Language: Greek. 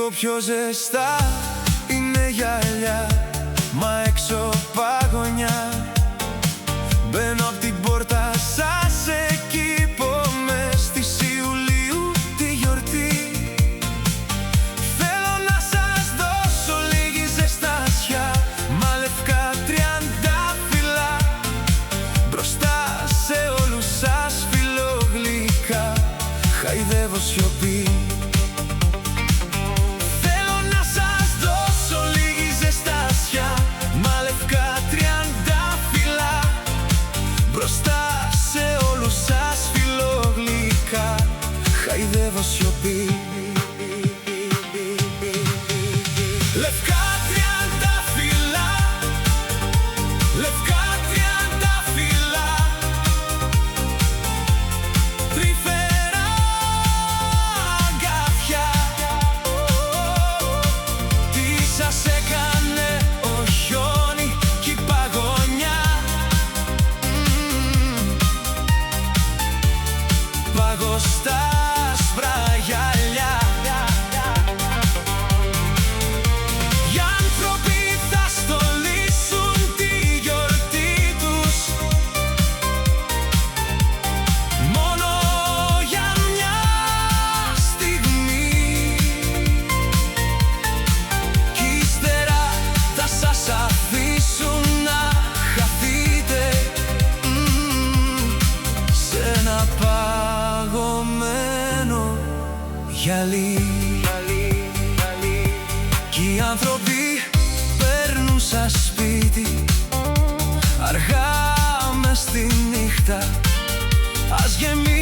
Λίγο πιο ζεστά είναι γυαλιά, μα έξω παγωνιά. Μπαίνω απ' την πόρτα σας εκεί μες της Ιουλίου τη γιορτή. Θέλω να σας δώσω λίγη ζεστασιά, μα λευκά τριαντάφυλλα. Μπροστά σε όλους σας φιλογλυκά χαϊδεύω σιωπή. Μπροστά σε όλους σας φιλογλυκά χαϊδεύω σιωπή. Λευκά τριαντάφυλλα, λευκά τριαντάφυλλα, τρυφερά αγκάθια. Τι σας έκανε ο χιόνι κι η παγωνιά? Παγωστά άσπρα γυαλιά. Οι άνθρωποι θα στολίσουν τη γιορτή τους μόνο για μια στιγμή, κι ύστερα θα σας αφήσουν να χαθείτε σε ένα παγωμένο γυαλί. Κι οι άνθρωποι παίρνουν σας σπίτι αργά μες στη νύχτα. Ας γεμίσει